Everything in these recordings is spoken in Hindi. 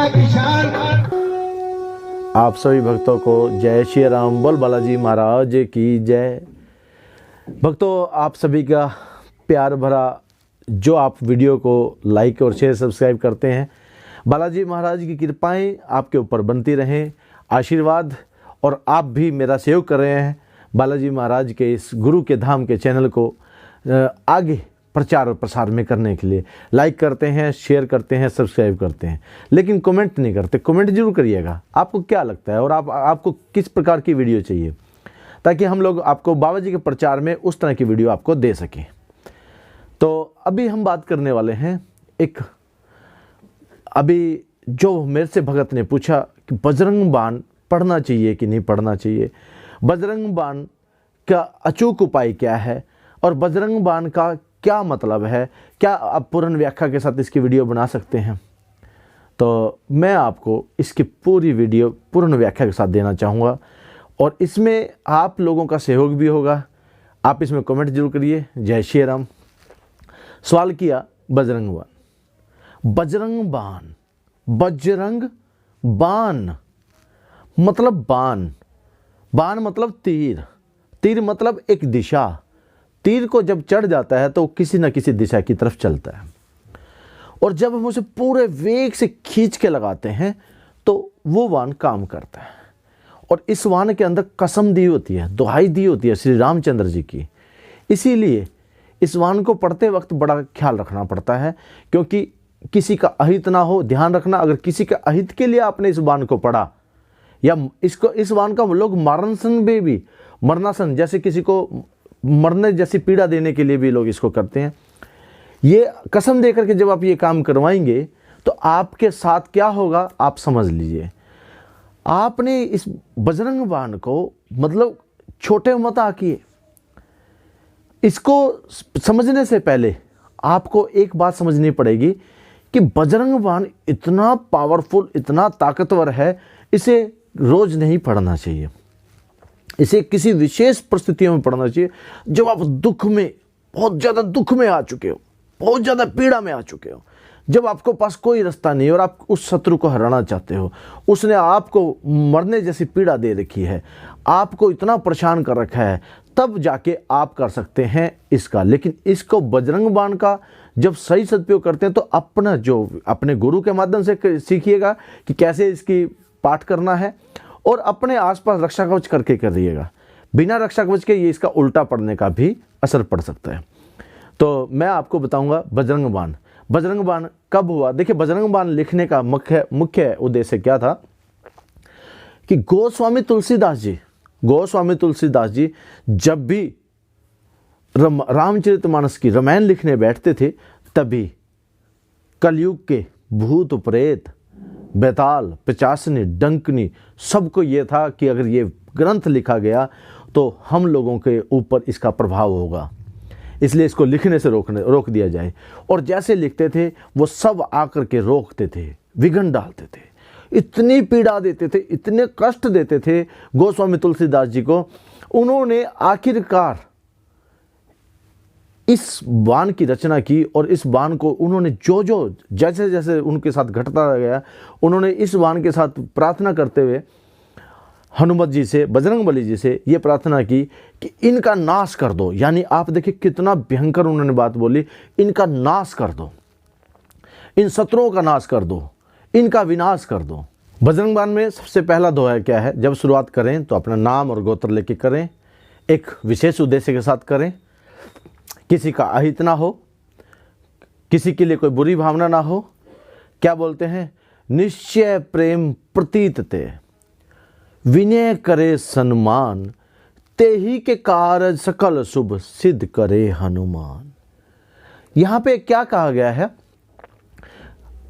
का किसान। आप सभी भक्तों को जय श्री राम, बोल बालाजी महाराज की जय। भक्तों, आप सभी का प्यार भरा जो आप वीडियो को लाइक और शेयर सब्सक्राइब करते हैं, बालाजी महाराज की कृपाएं आपके ऊपर बनती रहें, आशीर्वाद। और आप भी मेरा सहयोग कर रहे हैं बालाजी महाराज के इस गुरु के धाम के चैनल को आगे प्रचार और प्रसार में करने के लिए। लाइक करते हैं, शेयर करते हैं, सब्सक्राइब करते हैं, लेकिन कमेंट नहीं करते। कमेंट जरूर करिएगा, आपको क्या लगता है और आपको किस प्रकार की वीडियो चाहिए, ताकि हम लोग आपको बाबा जी के प्रचार में उस तरह की वीडियो आपको दे सकें। तो अभी हम बात करने वाले हैं अभी जो मेरे से भगत ने पूछा कि बजरंग बाण पढ़ना चाहिए कि नहीं पढ़ना चाहिए, बजरंग बाण का अचूक उपाय क्या है और बजरंग बाण का क्या मतलब है, क्या आप पूर्ण व्याख्या के साथ इसकी वीडियो बना सकते हैं। तो मैं आपको इसकी पूरी वीडियो पूर्ण व्याख्या के साथ देना चाहूँगा और इसमें आप लोगों का सहयोग भी होगा। आप इसमें कमेंट जरूर करिए। जय श्री राम। सवाल किया बजरंग बाण, बजरंग बाण, बजरंग बाण मतलब बाण, बाण मतलब तीर, तीर मतलब एक दिशा। तीर को जब चढ़ जाता है तो किसी न किसी दिशा की तरफ चलता है, और जब हम उसे पूरे वेग से खींच के लगाते हैं तो वो बाण काम करता है। और इस बाण के अंदर कसम दी होती है, दुहाई दी होती है श्री रामचंद्र जी की। इसीलिए इस बाण को पढ़ते वक्त बड़ा ख्याल रखना पड़ता है, क्योंकि किसी का अहित ना हो। ध्यान रखना, अगर किसी के अहित के लिए आपने इस बाण को पढ़ा, या इस बाण का लोग मरणासन में भी, मरणासन जैसे किसी को मरने जैसी पीड़ा देने के लिए भी लोग इसको करते हैं। ये कसम दे करके जब आप ये काम करवाएंगे तो आपके साथ क्या होगा आप समझ लीजिए। आपने इस बजरंग बाण को मतलब छोटे मत आकिए। इसको समझने से पहले आपको एक बात समझनी पड़ेगी कि बजरंग बाण इतना पावरफुल, इतना ताकतवर है, इसे रोज नहीं पढ़ना चाहिए। इसे किसी विशेष परिस्थितियों में पढ़ना चाहिए, जब आप दुख में, बहुत ज़्यादा दुख में आ चुके हो, बहुत ज़्यादा पीड़ा में आ चुके हो, जब आपको पास कोई रास्ता नहीं और आप उस शत्रु को हराना चाहते हो, उसने आपको मरने जैसी पीड़ा दे रखी है, आपको इतना परेशान कर रखा है, तब जाके आप कर सकते हैं इसका। लेकिन इसको बजरंग बाण का जब सही सदुपयोग करते हैं तो अपने गुरु के माध्यम से सीखिएगा कि कैसे इसकी पाठ करना है, और अपने आसपास रक्षा कवच करके करिएगा। बिना रक्षा कवच के ये इसका उल्टा पड़ने का भी असर पड़ सकता है। तो मैं आपको बताऊंगा बजरंग बाण। बजरंग बाण कब हुआ? देखिए, बजरंग बाण लिखने का मुख्य उद्देश्य क्या था कि गोस्वामी तुलसीदास जी जब भी रामचरितमानस की रामायण लिखने बैठते थे, तभी कलयुग के भूत प्रेत, बेताल, पिचासनी, डंकनी, सबको ये था कि अगर ये ग्रंथ लिखा गया तो हम लोगों के ऊपर इसका प्रभाव होगा, इसलिए इसको लिखने से रोक दिया जाए। और जैसे लिखते थे वो सब आकर के रोकते थे, विघ्न डालते थे, इतनी पीड़ा देते थे, इतने कष्ट देते थे गोस्वामी तुलसीदास जी को। उन्होंने आखिरकार इस बाण की रचना की, और इस बाण को उन्होंने जैसे जैसे उनके साथ घटता गया, उन्होंने इस बाण के साथ प्रार्थना करते हुए हनुमत जी से, बजरंग बली जी से ये प्रार्थना की कि इनका नाश कर दो। यानी आप देखिए कितना भयंकर उन्होंने बात बोली, इनका नाश कर दो, इन शत्रुओं का नाश कर दो, इनका विनाश कर दो। बजरंग बाण में सबसे पहला दोहा क्या है? जब शुरुआत करें तो अपना नाम और गोत्र लेके करें, एक विशेष उद्देश्य के साथ करें, किसी का अहित ना हो, किसी के लिए कोई बुरी भावना ना हो। क्या बोलते हैं? निश्चय प्रेम प्रतीत ते, विनय करे सम्मान, ते ही के कारज सकल शुभ सिद्ध करे हनुमान। यहां पे क्या कहा गया है?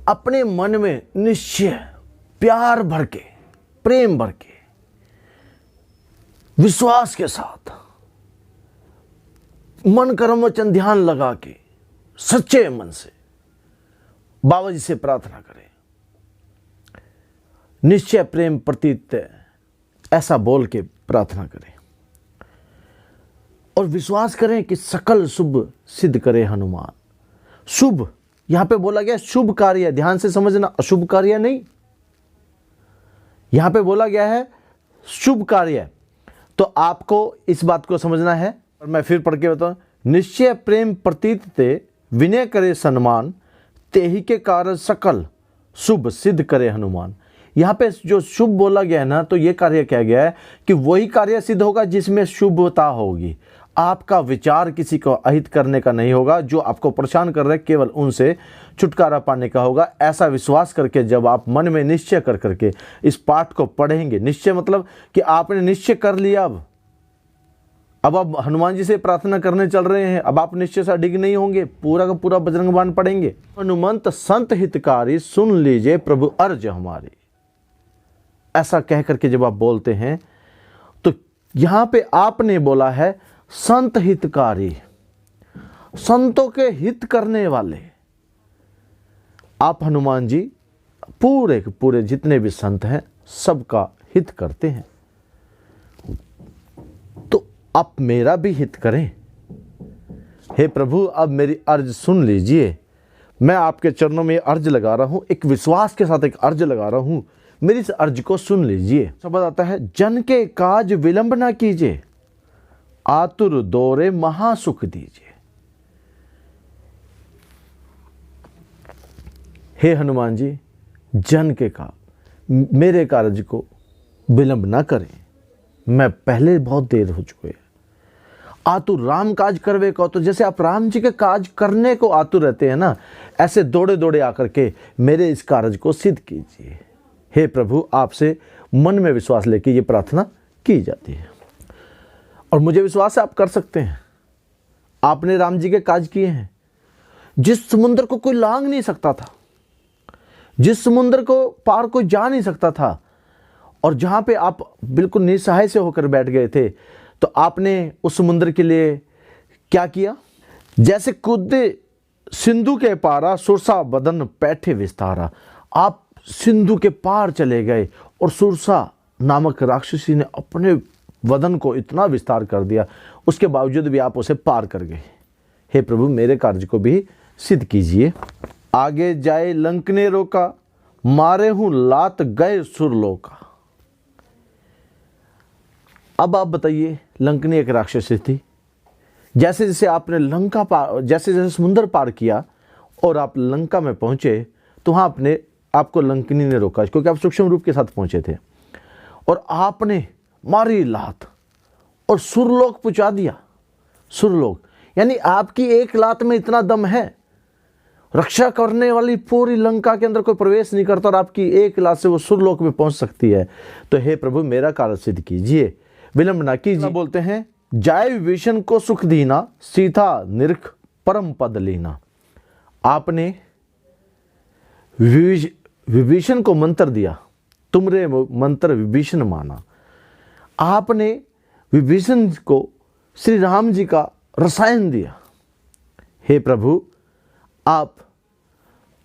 अपने मन में निश्चय, प्यार भर के, प्रेम भर के, विश्वास के साथ, मन कर्म वचन ध्यान लगा के सच्चे मन से बाबा जी से प्रार्थना करें। निश्चय प्रेम प्रतीत ऐसा बोल के प्रार्थना करें और विश्वास करें कि सकल शुभ सिद्ध करे हनुमान। शुभ यहां पे बोला गया शुभ कार्य, ध्यान से समझना, अशुभ कार्य नहीं। यहाँ पे बोला गया है शुभ कार्य, तो आपको इस बात को समझना है। और मैं फिर पढ़ के बताऊँ, निश्चय प्रेम प्रतीत ते विनय करे सम्मान, तेहि के कार्य सकल शुभ सिद्ध करे हनुमान। यहाँ पे जो शुभ बोला गया है ना, तो ये कार्य किया गया है कि वही कार्य सिद्ध होगा जिसमें शुभता होगी। आपका विचार किसी को अहित करने का नहीं होगा, जो आपको परेशान कर रहे केवल उनसे छुटकारा पाने का होगा। ऐसा विश्वास करके जब आप मन में निश्चय कर करके इस पाठ को पढ़ेंगे, निश्चय मतलब कि आपने निश्चय कर लिया, अब आप हनुमान जी से प्रार्थना करने चल रहे हैं, अब आप निश्चय से अडिग नहीं होंगे, पूरा का पूरा बजरंग बाण पढ़ेंगे। हनुमंत संत हितकारी सुन लीजिए प्रभु अर्ज हमारी, ऐसा कह करके जब आप बोलते हैं तो यहां पे आपने बोला है संत हितकारी, संतों के हित करने वाले। आप हनुमान जी पूरे के पूरे जितने भी संत हैं सबका हित करते हैं, तो आप मेरा भी हित करें। हे प्रभु, अब मेरी अर्ज सुन लीजिए। मैं आपके चरणों में अर्ज लगा रहा हूं, एक विश्वास के साथ एक अर्ज लगा रहा हूं, मेरी इस अर्ज को सुन लीजिए। शब्द आता है, जन के काज विलंब ना कीजिए, आतुर दौरे महासुख दीजिए। हे हनुमान जी, जन के काम, मेरे कार्य को विलंब ना करें, मैं पहले बहुत देर हो चुके हैं। आतुर राम काज करवे को, तो जैसे आप राम जी के काज करने को आतुर रहते हैं ना, ऐसे दौड़े दौड़े आकर के मेरे इस कार्य को सिद्ध कीजिए। हे प्रभु, आपसे मन में विश्वास लेके ये प्रार्थना की जाती है और मुझे विश्वास है आप कर सकते हैं। आपने राम जी के काज किए हैं, जिस समुद्र को कोई लांघ नहीं सकता था, जिस समुद्र को पार कोई जा नहीं सकता था, और जहां पे आप बिल्कुल निसहाय से होकर बैठ गए थे, तो आपने उस समुद्र के लिए क्या किया? जैसे कूदे सिंधु के पारा, सुरसा बदन पैठे विस्तारा। आप सिंधु के पार चले गए और सुरसा नामक राक्षसी ने अपने वदन को इतना विस्तार कर दिया, उसके बावजूद भी आप उसे पार कर गए। हे प्रभु, मेरे कार्य को भी सिद्ध कीजिए। आगे जाए लंक ने रोका, मारे हूं लात गए सुरलोका। अब आप बताइए, लंकनी एक राक्षसी थी। जैसे जैसे आपने लंका पार, जैसे जैसे समुद्र पार किया और आप लंका में पहुंचे, तो वहां आपको लंकनी ने रोका, क्योंकि आप सूक्ष्म रूप के साथ पहुंचे थे, और आपने मारी लात और सुरलोक पहुंचा दिया। सुरलोक यानी आपकी एक लात में इतना दम है, रक्षा करने वाली पूरी लंका के अंदर कोई प्रवेश नहीं करता, और आपकी एक लात से वो सुरलोक में पहुंच सकती है। तो हे प्रभु, मेरा कार्य सिद्ध कीजिए, विलंब ना कीजिए। बोलते हैं, जाय विभीषण को सुख दीना, सीता निरख परम पद लीना। आपने विभीषण को मंत्र दिया, तुमरे मंत्र विभीषण माना। आपने विभीषण को श्री राम जी का रसायन दिया। हे प्रभु, आप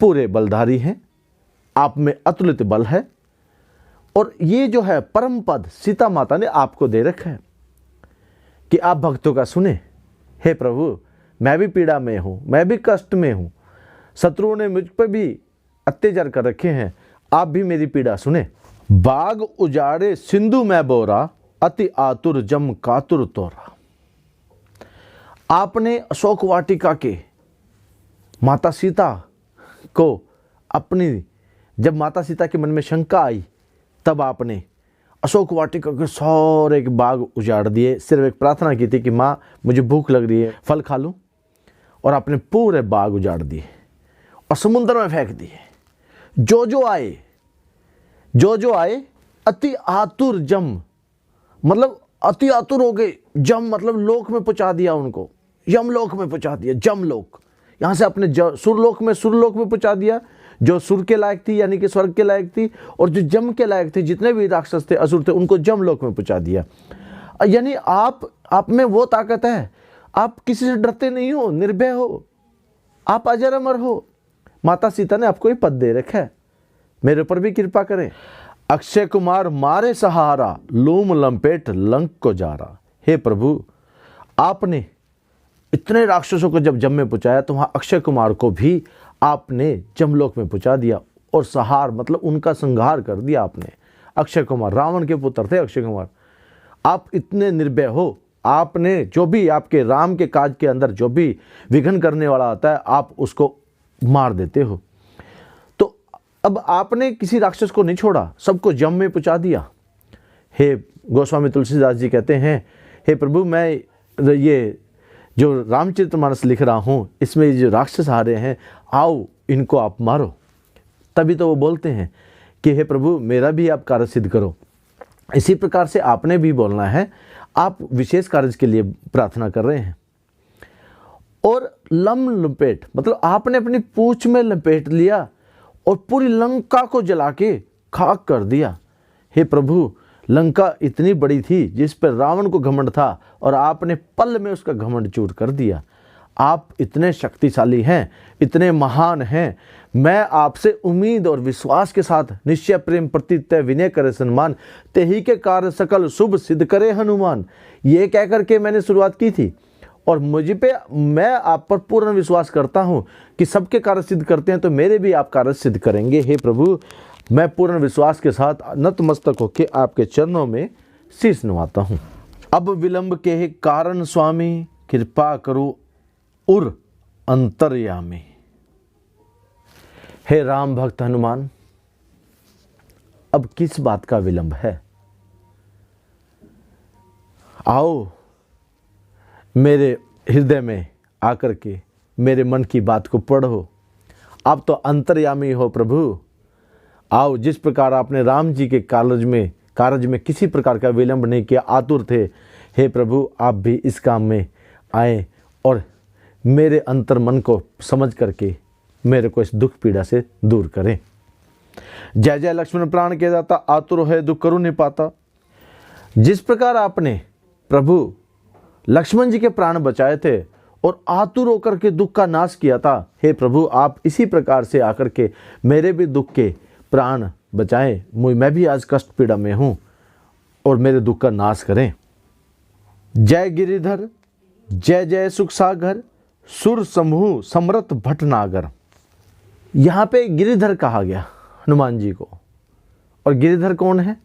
पूरे बलधारी हैं, आप में अतुलित बल है, और ये जो है परम पद सीता माता ने आपको दे रखा है कि आप भक्तों का सुने। हे प्रभु, मैं भी पीड़ा में हूं, मैं भी कष्ट में हूं, शत्रुओं ने मुझ पर भी अत्याचार कर रखे हैं, आप भी मेरी पीड़ा सुने। बाग उजाड़े सिंधु में बोरा, अति आतुर जम कातुर तोरा। आपने अशोक वाटिका के माता सीता को अपनी, जब माता सीता के मन में शंका आई, तब आपने अशोक वाटिका के सारे बाग उजाड़ दिए। सिर्फ एक प्रार्थना की थी कि माँ, मुझे भूख लग रही है, फल खा लूं, और आपने पूरे बाग उजाड़ दिए और समुद्र में फेंक दिए। जो जो आए अति आतुर जम, मतलब अति आतुर हो गए। जम मतलब लोक में पहुंचा दिया उनको, यमलोक में पहुंचा दिया, जमलोक। यहां से अपने सुरलोक में पहुंचा दिया, जो सुर के लायक थी यानी कि स्वर्ग के लायक थी, और जो जम के लायक थे, जितने भी राक्षस थे, असुर थे, उनको जमलोक में पहुंचा दिया। यानी आप में वो ताकत है, आप किसी से डरते नहीं हो, निर्भय हो, आप अजर अमर हो। माता सीता ने आपको ये पद दे रखा है, मेरे ऊपर भी कृपा करें। अक्षय कुमार मारे सहारा, लूम लंपेट लंक को जा रहा। हे प्रभु, आपने इतने राक्षसों को जब जम में पहुंचाया, तो वहां अक्षय कुमार को भी आपने जमलोक में पहुंचा दिया, और सहार मतलब उनका संहार कर दिया आपने। अक्षय कुमार, रावण के पुत्र थे अक्षय कुमार। आप इतने निर्भय हो, आपने जो भी आपके राम के काज के अंदर जो भी विघ्न करने वाला आता है आप उसको मार देते हो। तो अब आपने किसी राक्षस को नहीं छोड़ा, सबको जम में पहुंचा दिया। हे गोस्वामी तुलसीदास जी कहते हैं, हे प्रभु मैं ये जो रामचरितमानस लिख रहा हूँ इसमें ये जो राक्षस आ रहे हैं, आओ इनको आप मारो। तभी तो वो बोलते हैं कि हे प्रभु मेरा भी आप कार्य सिद्ध करो। इसी प्रकार से आपने भी बोलना है, आप विशेष कार्य के लिए प्रार्थना कर रहे हैं। और लपेट मतलब आपने अपनी पूंछ में लपेट लिया और पूरी लंका को जला के खाक कर दिया। हे प्रभु लंका इतनी बड़ी थी जिस पर रावण को घमंड था और आपने पल में उसका घमंड चूर कर दिया। आप इतने शक्तिशाली हैं, इतने महान हैं। मैं आपसे उम्मीद और विश्वास के साथ निश्चय प्रेम प्रतित्य विनय करे सन्मान, तेही के कार्य सकल शुभ सिद्ध करे हनुमान। ये कह करके मैंने शुरुआत की थी और मुझे पे मैं आप पर पूर्ण विश्वास करता हूँ कि सबके कार्य सिद्ध करते हैं तो मेरे भी आप कार्य सिद्ध करेंगे। हे प्रभु मैं पूर्ण विश्वास के साथ नतमस्तक होकर आपके चरणों में शीश नवाता हूँ। अब विलंब के कारण स्वामी कृपा करो उर अंतर्यामी। हे राम भक्त हनुमान, अब किस बात का विलंब है? आओ मेरे हृदय में आकर के मेरे मन की बात को पढ़ो। आप तो अंतर्यामी हो प्रभु। आओ, जिस प्रकार आपने राम जी के कार्य में किसी प्रकार का विलंब नहीं किया, आतुर थे, हे प्रभु आप भी इस काम में आए और मेरे अंतर मन को समझ करके मेरे को इस दुख पीड़ा से दूर करें। जय जय लक्ष्मण प्राण के दाता, आतुर है दुख करू नहीं पाता। जिस प्रकार आपने प्रभु लक्ष्मण जी के प्राण बचाए थे और आतुर होकर के दुख का नाश किया था, हे प्रभु आप इसी प्रकार से आकर के मेरे भी दुख के प्राण बचाएं। मैं भी आज कष्ट पीड़ा में हूँ और मेरे दुख का नाश करें। जय गिरिधर जय जय सुख सागर, सुर समूह समरथ भटनागर। यहाँ पे गिरिधर कहा गया हनुमान जी को, और गिरिधर कौन है?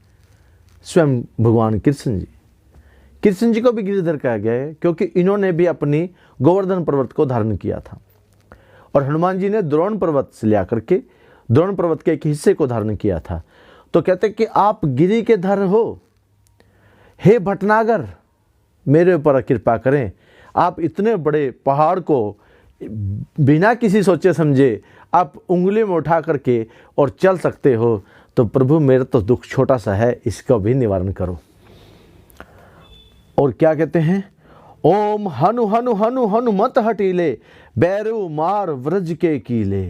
स्वयं भगवान कृष्ण जी। कृष्ण जी को भी गिरिधर कहा गया है क्योंकि इन्होंने भी अपनी गोवर्धन पर्वत को धारण किया था और हनुमान जी ने द्रोण पर्वत से ले आकर के द्रोण पर्वत के एक हिस्से को धारण किया था। तो कहते कि आप गिरि के धर हो, हे भटनागर मेरे ऊपर कृपा करें। आप इतने बड़े पहाड़ को बिना किसी सोचे समझे आप उंगली में उठा करके और चल सकते हो, तो प्रभु मेरा तो दुख छोटा सा है, इसका भी निवारण करो। और क्या कहते हैं? ओम हनु हनु हनु हनुमत हटीले, बैरु मार व्रज के कीले।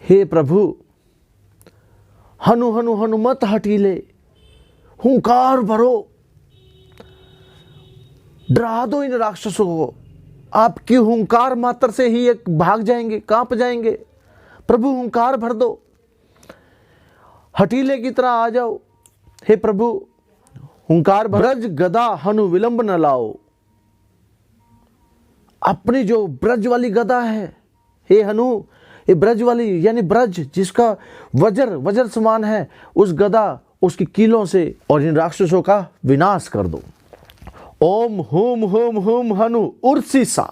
हे प्रभु हनु हनु हनुमत हटीले, हुंकार भरो, डरा दो इन राक्षसों को। आपकी हुंकार मात्र से ही एक भाग जाएंगे, कांप जाएंगे। प्रभु हुंकार भर दो, हटीले की तरह आ जाओ। हे प्रभु हुंकार ब्रज गदा हनु विलंब न लाओ। अपनी जो ब्रज वाली गदा है, हे हनु, ये ब्रज वाली यानी ब्रज जिसका वज्र समान है, उस गदा उसकी कीलों से और इन राक्षसों का विनाश कर दो। ओम हुम हुम हुम हनु उर्सीसा।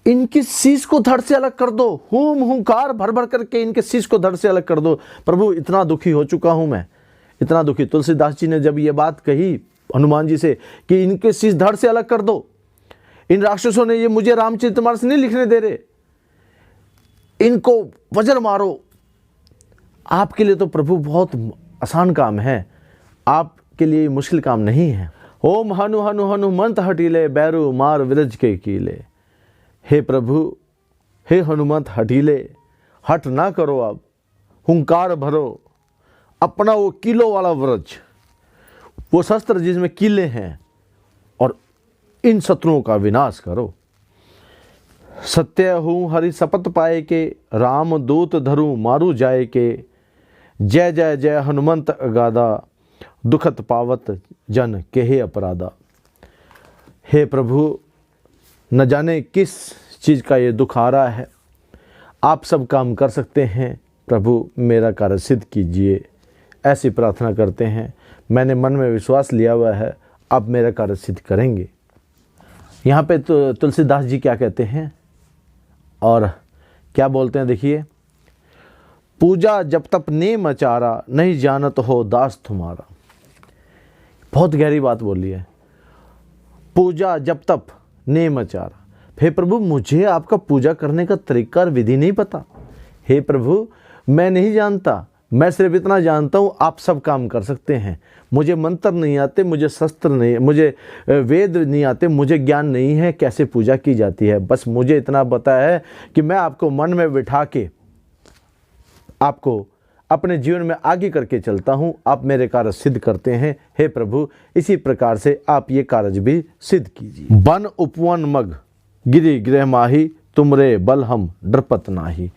इनकी शीश को धड़ से अलग कर दो। हुम हुंकार भर भर करके इनके शीश को धड़ से अलग कर दो। प्रभु इतना दुखी हो चुका हूं मैं, इतना दुखी। तुलसीदास जी ने जब ये बात कही हनुमान जी से कि इनके शीश धड़ से अलग कर दो, इन राक्षसों ने ये मुझे रामचरितमानस नहीं लिखने दे रहे, इनको वज्र मारो। आपके लिए तो प्रभु बहुत आसान काम है, आपके लिए मुश्किल काम नहीं है। ओम हनु हनु हनुमंत हटीले, बैरु मार विरज के कीले। हे प्रभु, हे हनुमंत हटीले, हट ना करो, अब हुंकार भरो। अपना वो कीलों वाला व्रज, वो शस्त्र जिसमें कीले हैं, और इन शत्रुओं का विनाश करो। सत्य हूँ हरि शपथ पाए के, राम दूत धरू मारू जाए के। जय जय जय हनुमंत अगाधा, दुखत पावत जन केहे अपराधा। हे प्रभु, न जाने किस चीज़ का ये दुख आ रहा है, आप सब काम कर सकते हैं, प्रभु मेरा कार्य सिद्ध कीजिए, ऐसी प्रार्थना करते हैं। मैंने मन में विश्वास लिया हुआ है, आप मेरा कार्य सिद्ध करेंगे। यहाँ पे तो तुलसीदास जी क्या कहते हैं और क्या बोलते हैं, देखिए, पूजा जब तप नेम आचारा, नहीं जानत हो दास तुम्हारा। बहुत गहरी बात बोली है। पूजा जब तप नेम आचारा, हे प्रभु मुझे आपका पूजा करने का तरीका और विधि नहीं पता। हे प्रभु मैं नहीं जानता, मैं सिर्फ इतना जानता हूँ आप सब काम कर सकते हैं। मुझे मंत्र नहीं आते, मुझे शस्त्र नहीं, मुझे वेद नहीं आते, मुझे ज्ञान नहीं है कैसे पूजा की जाती है। बस मुझे इतना पता है कि मैं आपको मन में बिठा के आपको अपने जीवन में आगे करके चलता हूँ, आप मेरे कार्य सिद्ध करते हैं। हे प्रभु इसी प्रकार से आप ये कार्य भी सिद्ध कीजिए। वन उपवन मग गिरि गृह माही, तुमरे बल हम डरपत नाही।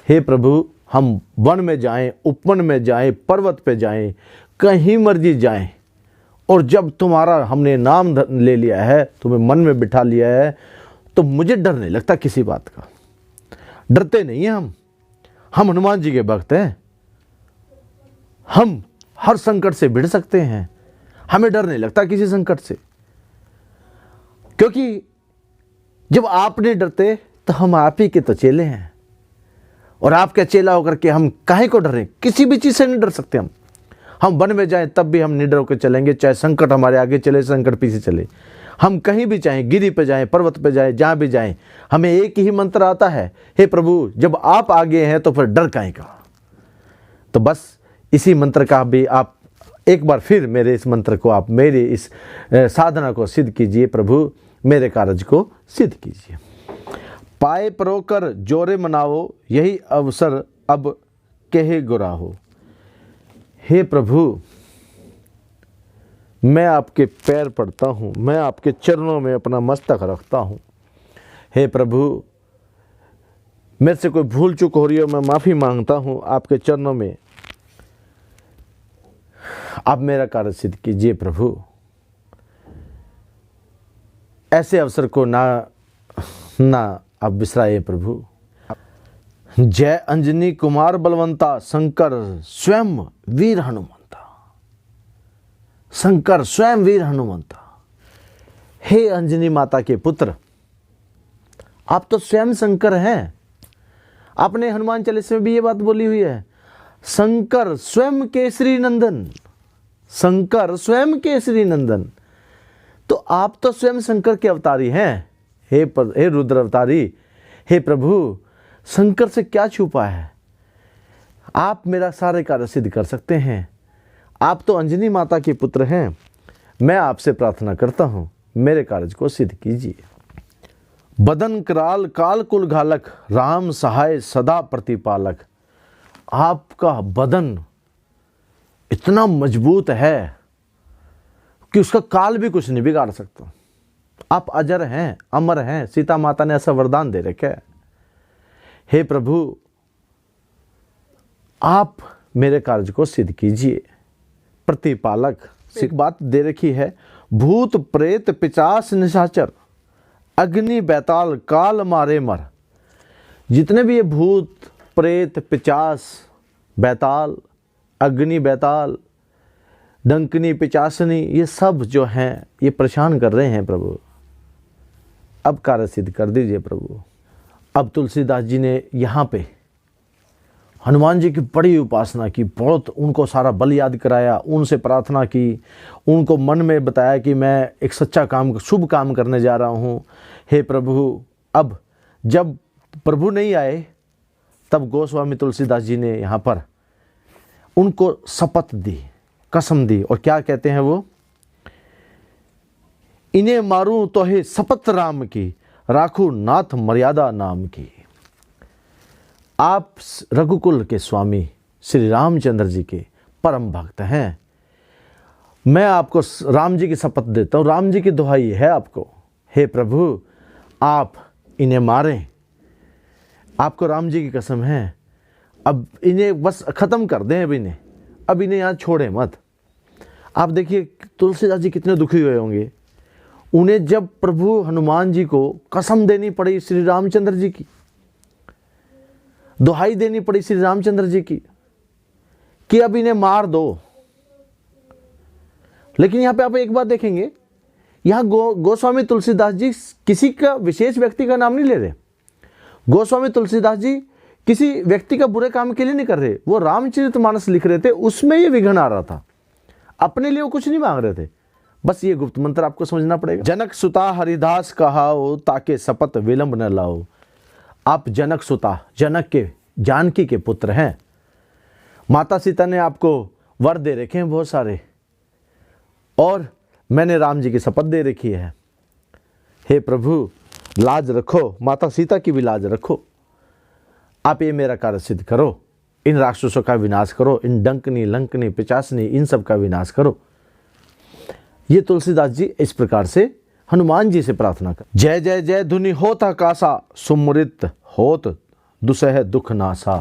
हे प्रभु हम वन में जाएं, उपवन में जाएं, पर्वत पे जाएं, कहीं मर्जी जाएं, और जब तुम्हारा हमने नाम ले लिया है, तुम्हें मन में बिठा लिया है, तो मुझे डर नहीं लगता किसी बात का। डरते नहीं हैं हम हनुमान जी के भक्त हैं। हम हर संकट से भिड़ सकते हैं, हमें डर नहीं लगता किसी संकट से, क्योंकि जब आप नहीं डरते तो हम आप ही के तो चेले हैं, और आपके चेला होकर के हम काहे को डरें, किसी भी चीज़ से नहीं डर सकते। हम वन में जाएं तब भी हम निडर होकर चलेंगे, चाहे संकट हमारे आगे चले, संकट पीछे चले। हम कहीं भी जाएं, गिरी पे जाएं, पर्वत पे जाएं, जहाँ भी जाएं, हमें एक ही मंत्र आता है, हे प्रभु जब आप आगे हैं तो फिर डर काहे का। तो बस इसी मंत्र का भी आप एक बार फिर मेरे इस मंत्र को, आप मेरी इस साधना को सिद्ध कीजिए। प्रभु मेरे कार्य को सिद्ध कीजिए। पाए परोकर जोरे मनाओ, यही अवसर अब कहे गुराहो। हे प्रभु मैं आपके पैर पड़ता हूँ, मैं आपके चरणों में अपना मस्तक रखता हूँ। हे प्रभु मेरे से कोई भूल चूक हो रही हो, मैं माफ़ी मांगता हूँ आपके चरणों में। आप मेरा कार्य सिद्ध कीजिए प्रभु। ऐसे अवसर को ना आप बिसराइए प्रभु। जय अंजनी कुमार बलवंता, शंकर स्वयं वीर हनुमंता। शंकर स्वयं वीर हनुमंता। हे अंजनी माता के पुत्र, आप तो स्वयं शंकर हैं। आपने हनुमान चालीसा में भी ये बात बोली हुई है, शंकर स्वयं केसरी नंदन। शंकर स्वयं केसरी नंदन। तो आप तो स्वयं शंकर के अवतारी हैं। हे रुद्र अवतारी, हे प्रभु शंकर से क्या छुपा है। आप मेरा सारे कार्य सिद्ध कर सकते हैं। आप तो अंजनी माता के पुत्र हैं। मैं आपसे प्रार्थना करता हूँ मेरे कार्य को सिद्ध कीजिए। बदन कराल काल कुल घालक, राम सहाय सदा प्रतिपालक। आपका बदन इतना मजबूत है कि उसका काल भी कुछ नहीं बिगाड़ सकता। आप अजर हैं, अमर हैं। सीता माता ने ऐसा वरदान दे रखा है। हे प्रभु आप मेरे कार्य को सिद्ध कीजिए। प्रतिपालक एक बात दे रखी है, भूत प्रेत पिचास निशाचर, अग्नि बैताल काल मारे मर। जितने भी ये भूत प्रेत पिचास बैताल, अग्नि बैताल, डंकनी पिचासनी, ये सब जो हैं ये परेशान कर रहे हैं प्रभु। अब कार्य सिद्ध कर दीजिए प्रभु। अब तुलसीदास जी ने यहाँ पे हनुमान जी की बड़ी उपासना की, बहुत उनको सारा बल याद कराया, उनसे प्रार्थना की, उनको मन में बताया कि मैं एक सच्चा काम, शुभ काम करने जा रहा हूँ। हे प्रभु, अब जब प्रभु नहीं आए तब गोस्वामी तुलसीदास जी ने यहाँ पर उनको शपथ दी, कसम दी, और क्या कहते हैं वो, इन्हें मारूं तो हे शपथ राम की, राखू नाथ मर्यादा नाम की। आप रघुकुल के स्वामी श्री रामचंद्र जी के परम भक्त हैं। मैं आपको राम जी की शपथ देता हूँ, राम जी की दुहाई है आपको। हे प्रभु आप इन्हें मारें, आपको राम जी की कसम है। अब इन्हें बस ख़त्म कर दें, अब इन्हें यहाँ छोड़ें मत। आप देखिए तुलसीदास जी कितने दुखी हुए होंगे। उन्हें जब प्रभु हनुमान जी को कसम देनी पड़ी श्री रामचंद्र जी की, दुहाई देनी पड़ी श्री रामचंद्र जी की कि अब इन्हें मार दो। लेकिन यहां पे आप एक बात देखेंगे, यहां गोस्वामी तुलसीदास जी किसी का विशेष व्यक्ति का नाम नहीं ले रहे। गोस्वामी तुलसीदास जी किसी व्यक्ति का बुरे काम के लिए नहीं कर रहे, वो रामचरितमानस लिख रहे थे, उसमें ये विघ्न आ रहा था। अपने लिए वो कुछ नहीं मांग रहे थे। बस ये गुप्त मंत्र आपको समझना पड़ेगा। जनक सुता हरिदास कहाओ, ताके सपत विलंब न लाओ। आप जनक सुता, जनक के, जानकी के पुत्र हैं। माता सीता ने आपको वर दे रखे हैं बहुत सारे, और मैंने राम जी की शपथ दे रखी है। हे प्रभु, लाज रखो, माता सीता की भी लाज रखो। आप ये मेरा कार्य सिद्ध करो, इन राक्षसों का विनाश करो, इन डंकनी, लंकनी, पिचासनी, इन सब का विनाश करो। ये तुलसीदास जी इस प्रकार से हनुमान जी से प्रार्थना कर। जय जय जय धुनि होत आकाशा, सुमृत होत दुसह दुख नासा।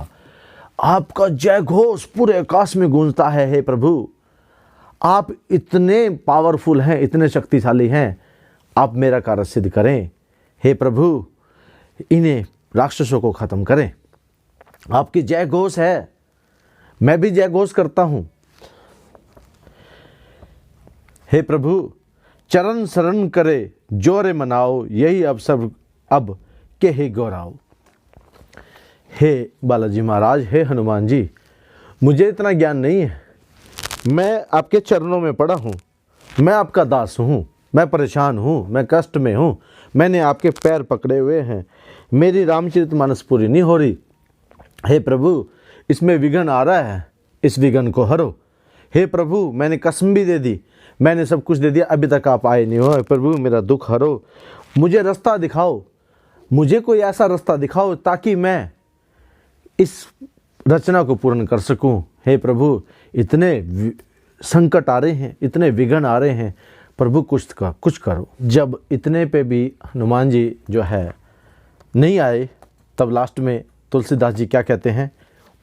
आपका जय घोष पूरे आकाश में गूंजता है। हे प्रभु, आप इतने पावरफुल हैं, इतने शक्तिशाली हैं, आप मेरा कार्य सिद्ध करें। हे प्रभु, इन्हें राक्षसों को खत्म करें। आपकी जय घोष है, मैं भी जय घोष करता हूं। हे प्रभु, चरण शरण करे जोरे मनाओ, यही अवसर अब के ही गौराओ। हे बालाजी महाराज, हे हनुमान जी, मुझे इतना ज्ञान नहीं है, मैं आपके चरणों में पड़ा हूँ, मैं आपका दास हूँ, मैं परेशान हूँ, मैं कष्ट में हूँ, मैंने आपके पैर पकड़े हुए हैं, मेरी रामचरितमानस पूरी नहीं हो रही। हे प्रभु, इसमें विघ्न आ रहा है, इस विघ्न को हरो। हे प्रभु, मैंने कसम भी दे दी, मैंने सब कुछ दे दिया, अभी तक आप आए नहीं हो। प्रभु, मेरा दुख हरो, मुझे रास्ता दिखाओ, मुझे कोई ऐसा रास्ता दिखाओ ताकि मैं इस रचना को पूर्ण कर सकूं। हे प्रभु, इतने संकट आ रहे हैं, इतने विघ्न आ रहे हैं, प्रभु कुछ करो। जब इतने पे भी हनुमान जी जो है नहीं आए, तब लास्ट में तुलसीदास जी क्या कहते हैं,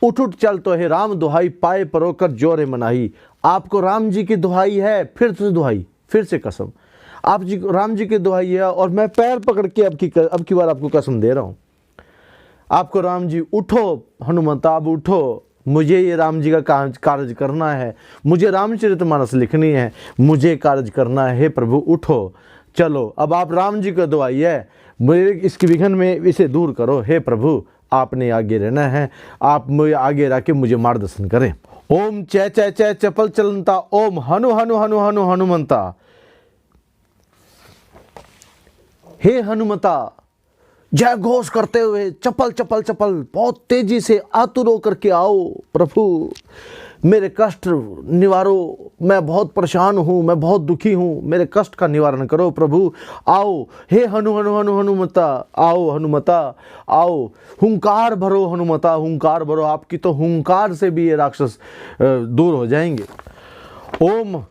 उठ उठ चल तो है राम दुहाई, पाए परोकर जोरे मनाही। आपको राम जी की दुहाई है, फिर से दुहाई, फिर से कसम, आप जी राम जी की दुहाई है, और मैं पैर पकड़ के अब की बार आपको कसम दे रहा हूँ। आपको राम जी, उठो हनुमंत, आप उठो, मुझे ये राम जी का कार्य करना है, मुझे रामचरितमानस लिखनी है, मुझे कार्य करना है। हे प्रभु, उठो, चलो, अब आप राम जी का दुहाई है, मेरे इसकी विघ्न में इसे दूर करो। हे प्रभु, आपने आगे रहना है, आप मुझे आगे रह के मुझे मार्गदर्शन करें। ओम चय चय चय चपल चलंता, ओम हनु हनु हनु हनु हनुमंता। हे हनुमता, जय घोष करते हुए चपल चपल चपल बहुत तेजी से आतुर होकर के आओ। प्रभु, मेरे कष्ट निवारो, मैं बहुत परेशान हूँ, मैं बहुत दुखी हूँ, मेरे कष्ट का निवारण करो। प्रभु आओ, हे हनु हनु हनु हनुमता, आओ हनुमता, आओ, हुंकार भरो हनुमता, हुंकार भरो। आपकी तो हुंकार से भी ये राक्षस दूर हो जाएंगे। ओम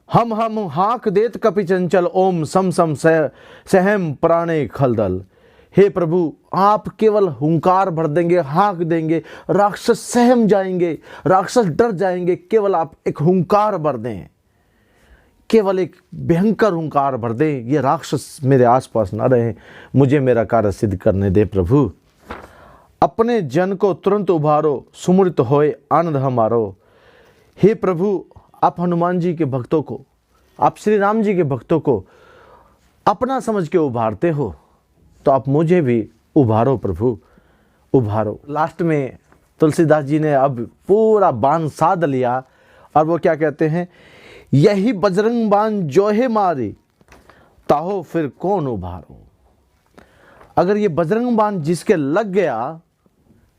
हम हाक देत कपि चंचल, ओम सम सम सहम प्राणे खलदल। हे प्रभु, आप केवल हुंकार भर देंगे, हाँक देंगे, राक्षस सहम जाएंगे, राक्षस डर जाएंगे। केवल आप एक हुंकार भर दें, केवल एक भयंकर हुंकार भर दें, ये राक्षस मेरे आसपास ना रहे, मुझे मेरा कार्य सिद्ध करने दे। प्रभु, अपने जन को तुरंत उभारो, सुमृत होए आनंद हमारो। हे प्रभु, आप हनुमान जी के भक्तों को, आप श्री राम जी के भक्तों को अपना समझ के उभारते हो, तो आप मुझे भी उभारो। प्रभु उभारो। लास्ट में तुलसीदास जी ने अब पूरा बाण साध लिया, और वो क्या कहते हैं, यही बजरंग बाण जो है मारी, ताहो फिर कौन उभारो। अगर ये बजरंग बाण जिसके लग गया,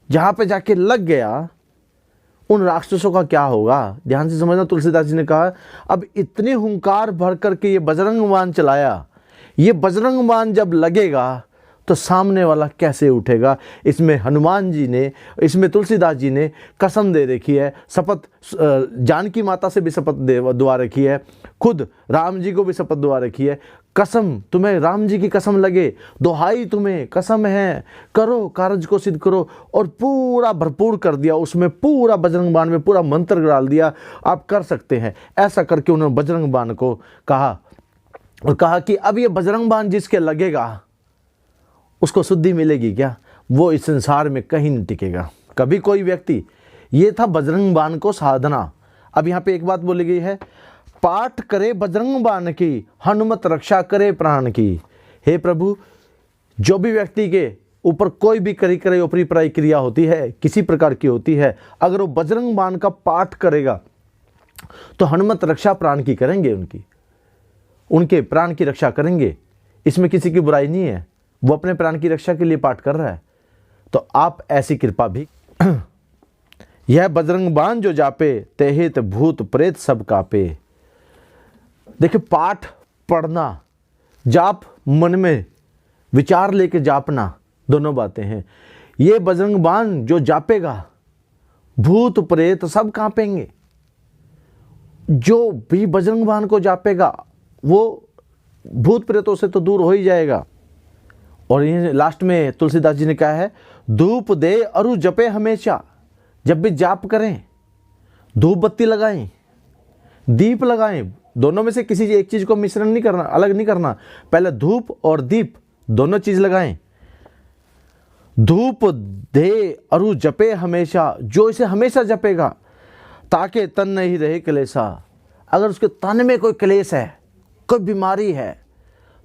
जहां पे जाके लग गया, उन राक्षसों का क्या होगा। ध्यान से समझना, तुलसीदास जी ने कहा, अब इतने हुंकार भर करके ये बजरंग बाण चलाया, ये बजरंग बाण जब लगेगा तो सामने वाला कैसे उठेगा। इसमें हनुमान जी ने, इसमें तुलसीदास जी ने कसम दे रखी है, शपथ, जानकी माता से भी शपथ दुआ रखी है, खुद राम जी को भी शपथ दुआ रखी है। कसम, तुम्हें राम जी की कसम लगे, दुहाई तुम्हें कसम है, करो, कार्य को सिद्ध करो। और पूरा भरपूर कर दिया, उसमें पूरा बजरंग बाण में पूरा मंत्र डाल दिया, आप कर सकते हैं। ऐसा करके उन्होंने बजरंग बाण को कहा, और कहा कि अब ये बजरंग बाण जिसके लगेगा उसको शुद्धि मिलेगी क्या। वो इस संसार में कहीं नहीं टिकेगा कभी कोई व्यक्ति। ये था बजरंग बाण को साधना। अब यहाँ पे एक बात बोली गई है, पाठ करे बजरंग बाण की, हनुमत रक्षा करे प्राण की। हे प्रभु, जो भी व्यक्ति के ऊपर कोई भी करे ऊपरी पराई क्रिया होती है, किसी प्रकार की होती है, अगर वो बजरंग बाण का पाठ करेगा तो हनुमत रक्षा प्राण की करेंगे, उनके प्राण की रक्षा करेंगे। इसमें किसी की बुराई नहीं है, वो अपने प्राण की रक्षा के लिए पाठ कर रहा है। तो आप ऐसी कृपा भी यह बजरंग बाण जो जापे, तेहित भूत प्रेत सब कापे। देखिए, पाठ पढ़ना, जाप मन में विचार लेके जापना, दोनों बातें हैं। ये बजरंग बाण जो जापेगा, भूत प्रेत सब कांपेंगे। जो भी बजरंग बाण को जापेगा वो भूत प्रेतों से तो दूर हो ही जाएगा। और ये लास्ट में तुलसीदास जी ने कहा है, धूप दे अरु जपे हमेशा। जब भी जाप करें, धूप बत्ती लगाएं, दीप लगाएं, दोनों में से किसी एक चीज को मिश्रण नहीं करना, अलग नहीं करना। पहले धूप और दीप दोनों चीज लगाएं। धूप दे अरु जपे हमेशा, जो इसे हमेशा जपेगा, ताकि तन नहीं रहे क्लेशा। अगर उसके तन में कोई क्लेश है, कोई बीमारी है,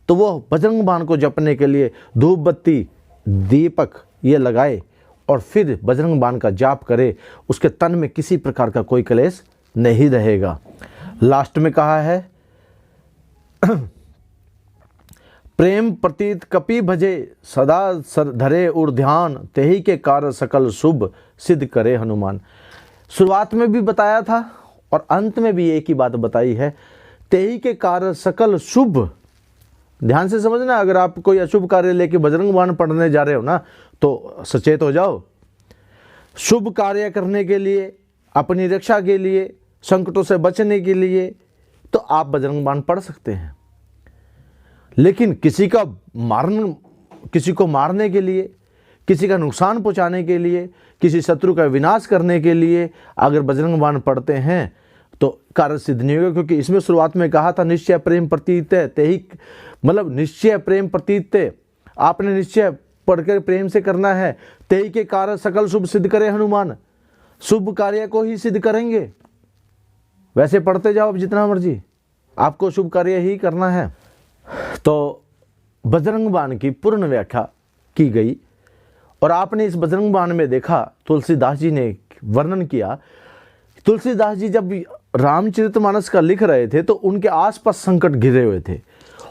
तो वो बजरंग बाण को जपने के लिए धूप बत्ती दीपक ये लगाए और फिर बजरंग बाण का जाप करे, उसके तन में किसी प्रकार का कोई क्लेश नहीं रहेगा। लास्ट में कहा है, प्रेम प्रतीत कपि भजे, सदा सर धरे उर ध्यान, तेहि के कार्य सकल शुभ सिद्ध करे हनुमान। शुरुआत में भी बताया था और अंत में भी एक ही बात बताई है, तेहि के कार्य सकल शुभ। ध्यान से समझना, अगर आप कोई अशुभ कार्य लेके बजरंग बाण पढ़ने जा रहे हो ना, तो सचेत हो जाओ। शुभ कार्य करने के लिए, अपनी रक्षा के लिए, संकटों से बचने के लिए तो आप बजरंग बाण पढ़ सकते हैं। लेकिन किसी को मारने के लिए, किसी का नुकसान पहुंचाने के लिए, किसी शत्रु का विनाश करने के लिए अगर बजरंग बाण पढ़ते हैं तो कार्य सिद्ध नहीं होगा। क्योंकि इसमें शुरुआत में कहा था, निश्चय प्रेम प्रतीत, तेहि मतलब निश्चय प्रेम प्रतीत, आपने निश्चय पढ़कर प्रेम से करना है। तेहि के कार्य सकल शुभ सिद्ध करे हनुमान, शुभ कार्य को ही सिद्ध करेंगे। वैसे पढ़ते जाओ अब जितना मर्जी, आपको शुभ कार्य ही करना है। तो बजरंग बाण की पूर्ण व्याख्या की गई और आपने इस बजरंग बाण में देखा, तुलसीदास जी ने वर्णन किया। तुलसीदास जी जब रामचरितमानस का लिख रहे थे तो उनके आसपास संकट घिरे हुए थे,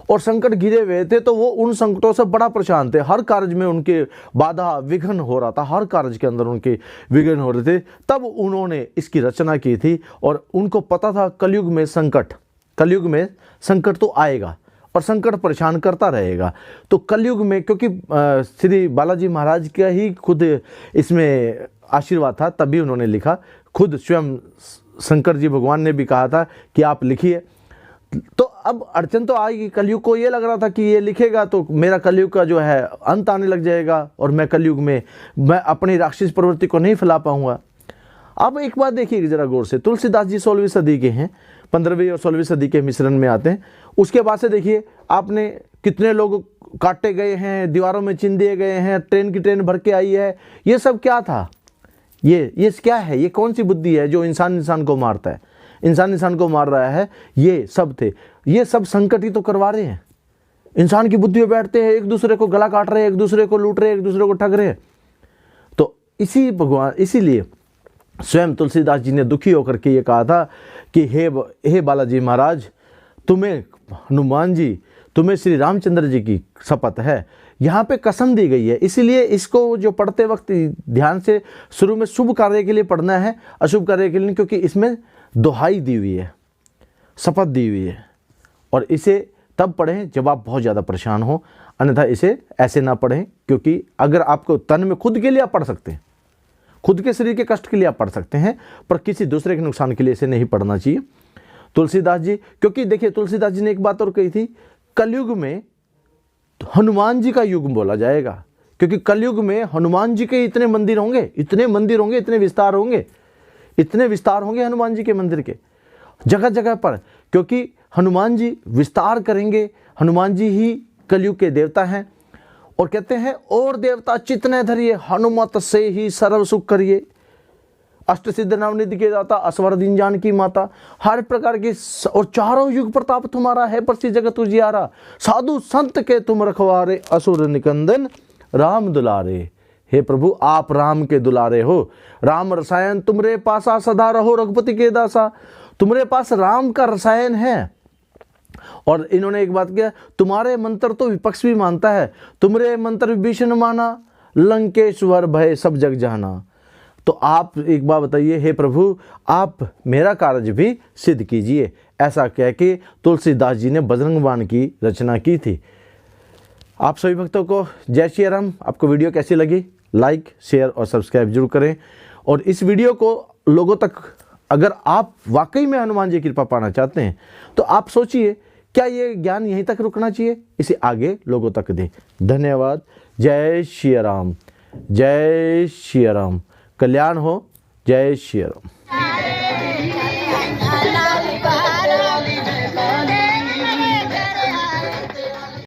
और संकट घिरे हुए थे तो वो उन संकटों से बड़ा परेशान थे। हर कार्य में उनके बाधा विघ्न हो रहा था, हर कार्य के अंदर उनके विघ्न हो रहे थे। तब उन्होंने इसकी रचना की थी और उनको पता था कलयुग में संकट तो आएगा और संकट परेशान करता रहेगा। तो कलयुग में, क्योंकि श्री बालाजी महाराज का ही खुद इसमें आशीर्वाद था, तभी उन्होंने लिखा। खुद स्वयं शंकर जी भगवान ने भी कहा था कि आप लिखिए। तो अब अड़चन तो आएगी, कलयुग को ये लग रहा था कि ये लिखेगा तो मेरा कलयुग का जो है अंत आने लग जाएगा और मैं कलयुग में मैं अपनी राक्षस प्रवृत्ति को नहीं फैला पाऊंगा। अब एक बात देखिए जरा गौर से, तुलसीदास जी 16वीं सदी के हैं, 15वीं और 16वीं सदी के मिश्रण में आते हैं। उसके बाद से देखिए आपने कितने लोग काटे गए हैं, दीवारों में चिन दिए गए हैं, ट्रेन की ट्रेन भर के आई है। ये सब क्या था? ये क्या है? ये कौन सी बुद्धि है जो इंसान को मारता है, इंसान को मार रहा है? ये सब थे, ये सब संकट ही तो करवा रहे हैं। इंसान की बुद्धि में बैठते हैं, एक दूसरे को गला काट रहे हैं, एक दूसरे को लूट रहे हैं, एक दूसरे को ठग रहे हैं। तो इसीलिए स्वयं तुलसीदास जी ने दुखी होकर के ये कहा था कि हे बालाजी महाराज, तुम्हें हनुमान जी, तुम्हें श्री रामचंद्र जी की शपथ है, यहाँ पे कसम दी गई है। इसीलिए इसको जो पढ़ते वक्त ध्यान से शुरू में शुभ कार्य के लिए पढ़ना है, अशुभ कार्य के लिए नहीं, क्योंकि इसमें दुहाई दी हुई है, शपथ दी हुई है। और इसे तब पढ़ें जब आप बहुत ज़्यादा परेशान हो, अन्यथा इसे ऐसे ना पढ़ें। क्योंकि अगर आपको तन में खुद के लिए आप पढ़ सकते हैं, खुद के शरीर के कष्ट के लिए आप पढ़ सकते हैं, पर किसी दूसरे के नुकसान के लिए इसे नहीं पढ़ना चाहिए। तुलसीदास जी, क्योंकि देखिए तुलसीदास जी ने एक बात और कही थी, कलयुग में हनुमान जी का युग बोला जाएगा। क्योंकि कलयुग में हनुमान जी के इतने मंदिर होंगे, इतने विस्तार होंगे हनुमान जी के मंदिर के जगह जगह पर, क्योंकि हनुमान जी विस्तार करेंगे। हनुमान जी ही कलयुग के देवता हैं। और कहते हैं और देवता चितने धरिए, हनुमत से ही सर्व सुख करिए। अष्ट सिद्ध नवनिधि के दाता, असवर दीन जानकी माता, हर प्रकार की और चारों युग प्रताप तुम्हारा है, प्रसिद्ध जगत उजियारा। साधु संत के तुम रखवारे, असुर निकंदन राम दुलारे। हे प्रभु, आप राम के दुलारे हो। राम रसायन तुमरे पासा, सदा रहो रघुपति के दासा। तुम्हारे पास राम का रसायन है। और इन्होंने एक बात किया, तुम्हारे मंत्र तो विपक्ष भी मानता है, तुम्हारे मंत्र विभीषण माना, लंकेश्वर भय सब जग जाना। तो आप एक बात बताइए, हे प्रभु आप मेरा कार्य भी सिद्ध कीजिए। ऐसा कह के तुलसीदास जी ने बजरंग बाण की रचना की थी। आप सभी भक्तों को जय श्री राम। आपको वीडियो कैसी लगी? लाइक, शेयर और सब्सक्राइब जरूर करें। और इस वीडियो को लोगों तक, अगर आप वाकई में हनुमान जी की कृपा पाना चाहते हैं तो आप सोचिए, क्या ये ज्ञान यहीं तक रुकना चाहिए? इसे आगे लोगों तक दें। धन्यवाद। जय श्री राम, जय श्री राम। कल्याण हो। जय श्री राम।